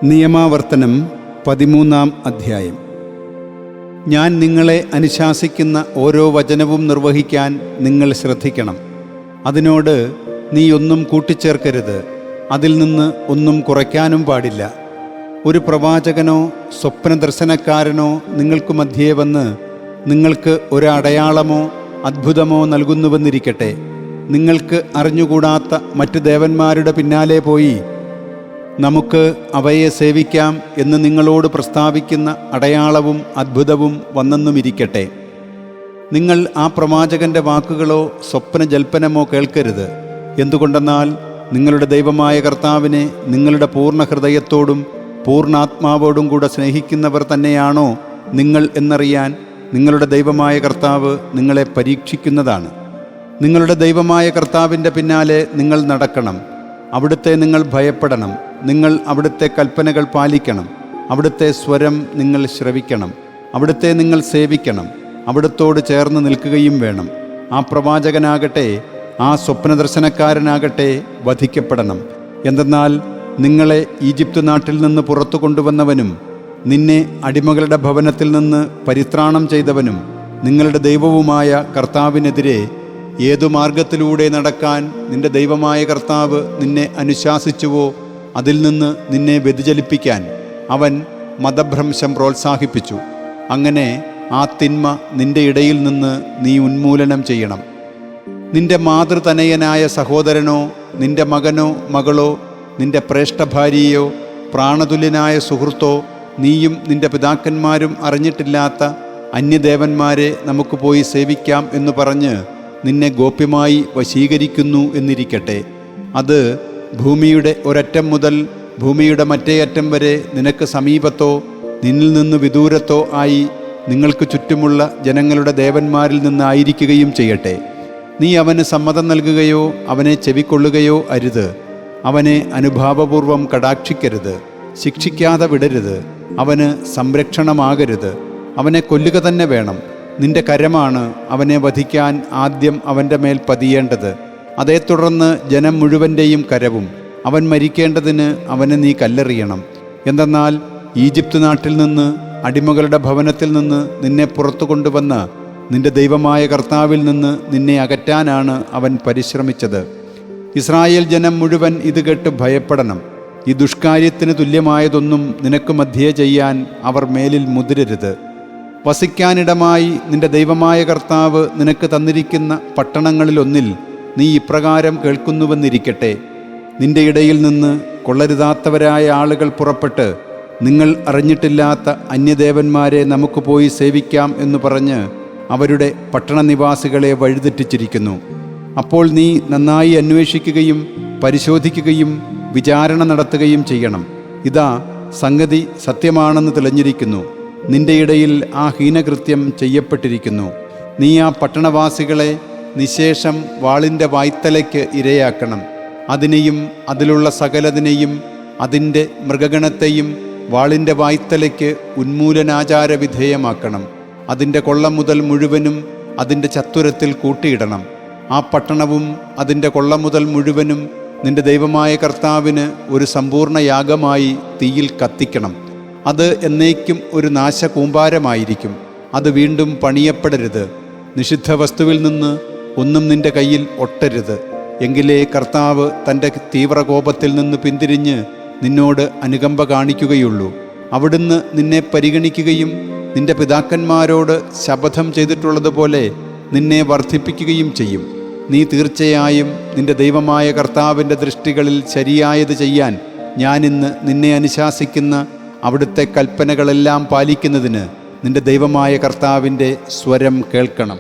നിയമാവർത്തനം 13-ാം അധ്യായം. ഞാൻ നിങ്ങളെ അനുശാസിക്കുന്ന ഓരോ വചനവും നിർവഹിക്കാൻ നിങ്ങൾ ശ്രദ്ധിക്കണം. അതിനോട് നീ ഒന്നും കൂട്ടിച്ചേർക്കരുത്, അതിൽ നിന്ന് ഒന്നും കുറയ്ക്കാനും പാടില്ല. ഒരു പ്രവാചകനോ സ്വപ്നദർശനക്കാരനോ നിങ്ങൾക്ക് മധ്യേ വന്ന് നിങ്ങൾക്ക് ഒരടയാളമോ അത്ഭുതമോ നൽകുന്നുവെന്നിരിക്കട്ടെ. നിങ്ങൾക്ക് അറിഞ്ഞുകൂടാത്ത മറ്റ് ദേവന്മാരുടെ പിന്നാലെ പോയി നമുക്ക് അവയെ സേവിക്കാം എന്ന് നിങ്ങളോട് പ്രസ്താവിക്കുന്ന അടയാളവും അത്ഭുതവും വന്നെന്നുമിരിക്കട്ടെ. നിങ്ങൾ ആ പ്രവാചകൻ്റെ വാക്കുകളോ സ്വപ്നജൽപ്പനമോ കേൾക്കരുത്. എന്തുകൊണ്ടെന്നാൽ നിങ്ങളുടെ ദൈവമായ കർത്താവിനെ നിങ്ങളുടെ പൂർണ്ണ ഹൃദയത്തോടും പൂർണ്ണാത്മാവോടും കൂടെ സ്നേഹിക്കുന്നവർ തന്നെയാണോ നിങ്ങൾ എന്നറിയാൻ നിങ്ങളുടെ ദൈവമായ കർത്താവ് നിങ്ങളെ പരീക്ഷിക്കുന്നതാണ്. നിങ്ങളുടെ ദൈവമായ കർത്താവിൻ്റെ പിന്നാലെ നിങ്ങൾ നടക്കണം. അവിടുത്തെ നിങ്ങൾ ഭയപ്പെടണം. നിങ്ങൾ അവിടുത്തെ കൽപ്പനകൾ പാലിക്കണം. അവിടുത്തെ സ്വരം നിങ്ങൾ ശ്രവിക്കണം. അവിടുത്തെ നിങ്ങൾ സേവിക്കണം. അവിടുത്തോട് ചേർന്ന് നിൽക്കുകയും വേണം. ആ പ്രവാചകനാകട്ടെ ആ സ്വപ്നദർശനക്കാരനാകട്ടെ വധിക്കപ്പെടണം. എന്തെന്നാൽ നിങ്ങളെ ഈജിപ്ത് നാട്ടിൽ നിന്ന് പുറത്തു കൊണ്ടുവന്നവനും നിന്നെ അടിമകളുടെ ഭവനത്തിൽ നിന്ന് പരിത്രാണം ചെയ്തവനും നിങ്ങളുടെ ദൈവവുമായ കർത്താവിനെതിരെ ഏതു മാർഗത്തിലൂടെ നടക്കാൻ നിന്റെ ദൈവമായ കർത്താവ് നിന്നെ അനുശാസിച്ചുവോ അതിൽ നിന്ന് നിന്നെ വ്യതിചലിപ്പിക്കാൻ അവൻ മതഭ്രംശം പ്രോത്സാഹിപ്പിച്ചു. അങ്ങനെ ആ തിന്മ നിന്റെ ഇടയിൽ നിന്ന് നീ ഉന്മൂലനം ചെയ്യണം. നിന്റെ മാതൃതനയനായ സഹോദരനോ നിന്റെ മകനോ മകളോ നിന്റെ ശ്രേഷ്ഠഭാര്യയോ പ്രാണതുല്യനായ സുഹൃത്തോ നീയും നിന്റെ പിതാക്കന്മാരും അറിഞ്ഞിട്ടില്ലാത്ത അന്യദേവന്മാരെ നമുക്ക് പോയി സേവിക്കാം എന്ന് പറഞ്ഞ് നിന്നെ ഗോപ്യമായി വശീകരിക്കുന്നു എന്നിരിക്കട്ടെ. അത് ഭൂമിയുടെ ഒരറ്റം മുതൽ ഭൂമിയുടെ മറ്റേ അറ്റം വരെ നിനക്ക് സമീപത്തോ നിന്നിൽ നിന്ന് വിദൂരത്തോ ആയി നിങ്ങൾക്ക് ചുറ്റുമുള്ള ജനങ്ങളുടെ ദേവന്മാരിൽ നിന്നായിരിക്കുകയും ചെയ്യട്ടെ. നീ അവന് സമ്മതം നൽകുകയോ അവനെ ചെവിക്കൊള്ളുകയോ അരുത്. അവനെ അനുഭാവപൂർവം കടാക്ഷിക്കരുത്. ശിക്ഷിക്കാതെ വിടരുത്. അവന് സംരക്ഷണമാകരുത്. അവനെ കൊല്ലുക തന്നെ വേണം. നിന്റെ കരമാണ് അവനെ വധിക്കാൻ ആദ്യം അവൻ്റെ മേൽ പതിയേണ്ടത്. അതേ തുടർന്ന് ജനം മുഴുവൻ്റെയും കരവും. അവൻ മരിക്കേണ്ടതിന് അവനെ നീ കല്ലെറിയണം. എന്തെന്നാൽ ഈജിപ്ത് നാട്ടിൽ നിന്ന് അടിമകളുടെ ഭവനത്തിൽ നിന്ന് നിന്നെ പുറത്തു കൊണ്ടുവന്ന നിന്റെ ദൈവമായ കർത്താവിൽ നിന്ന് നിന്നെ അകറ്റാനാണ് അവൻ പരിശ്രമിച്ചത്. ഇസ്രായേൽ ജനം മുഴുവൻ ഇത് കേട്ട് ഭയപ്പെടണം. ഈ ദുഷ്കാര്യത്തിന് തുല്യമായതൊന്നും നിനക്ക് മധ്യേ ചെയ്യാൻ അവർ മേലിൽ മുതിരരുത്. വസിക്കാനിടമായി നിന്റെ ദൈവമായ കർത്താവ് നിനക്ക് തന്നിരിക്കുന്ന പട്ടണങ്ങളിലൊന്നിൽ നീ ഇപ്രകാരം കേൾക്കുന്നുവെന്നിരിക്കട്ടെ. നിന്റെ ഇടയിൽ നിന്ന് കൊള്ളരുതാത്തവരായ ആളുകൾ പുറപ്പെട്ട് നിങ്ങൾ അറിഞ്ഞിട്ടില്ലാത്ത അന്യദേവന്മാരെ നമുക്ക് പോയി സേവിക്കാം എന്ന് പറഞ്ഞ് അവരുടെ പട്ടണനിവാസികളെ വഴിതെറ്റിച്ചിരിക്കുന്നു. അപ്പോൾ നീ നന്നായി അന്വേഷിക്കുകയും പരിശോധിക്കുകയും വിചാരണ നടത്തുകയും ചെയ്യണം. ഇതാ സംഗതി സത്യമാണെന്ന് തെളിഞ്ഞിരിക്കുന്നു. നിന്റെ ഇടയിൽ ആ ഹീനകൃത്യം ചെയ്യപ്പെട്ടിരിക്കുന്നു. നീ ആ പട്ടണവാസികളെ നിശേഷം വാളിൻ്റെ വായ്ത്തലയ്ക്ക് ഇരയാക്കണം. അതിനെയും അതിലുള്ള സകലതിനെയും അതിൻ്റെ മൃഗഗണത്തെയും വാളിൻ്റെ വായ്ത്തലയ്ക്ക് ഉന്മൂലനാചാര വിധേയമാക്കണം. അതിൻ്റെ കൊള്ള മുതൽ മുഴുവനും അതിൻ്റെ ചത്തുരത്തിൽ കൂട്ടിയിടണം. ആ പട്ടണവും അതിൻ്റെ കൊള്ള മുതൽ മുഴുവനും നിന്റെ ദൈവമായ കർത്താവിന് ഒരു സമ്പൂർണ്ണ യാഗമായി തീയിൽ കത്തിക്കണം. അത് എന്നേക്കും ഒരു നാശകൂമ്പാരമായിരിക്കും. അത് വീണ്ടും പണിയപ്പെടരുത്. നിഷിദ്ധ വസ്തുവിൽ നിന്ന് ഒന്നും നിന്റെ കയ്യിൽ ഒട്ടരുത്. എങ്കിലേ കർത്താവ് തൻ്റെ തീവ്രകോപത്തിൽ നിന്ന് പിന്തിരിഞ്ഞ് നിന്നോട് അനുകമ്പ കാണിക്കുകയുള്ളൂ. അവിടുന്ന് നിന്നെ പരിഗണിക്കുകയും നിന്റെ പിതാക്കന്മാരോട് ശപഥം ചെയ്തിട്ടുള്ളതുപോലെ നിന്നെ വർദ്ധിപ്പിക്കുകയും ചെയ്യും. നീ തീർച്ചയായും നിന്റെ ദൈവമായ കർത്താവിൻ്റെ ദൃഷ്ടികളിൽ ശരിയായത് ചെയ്യാൻ ഞാനിന്ന് നിന്നെ അനുശാസിക്കുന്ന അവിടുത്തെ കൽപ്പനകളെല്ലാം പാലിക്കുന്നതിന് നിന്റെ ദൈവമായ കർത്താവിൻ്റെ സ്വരം കേൾക്കണം.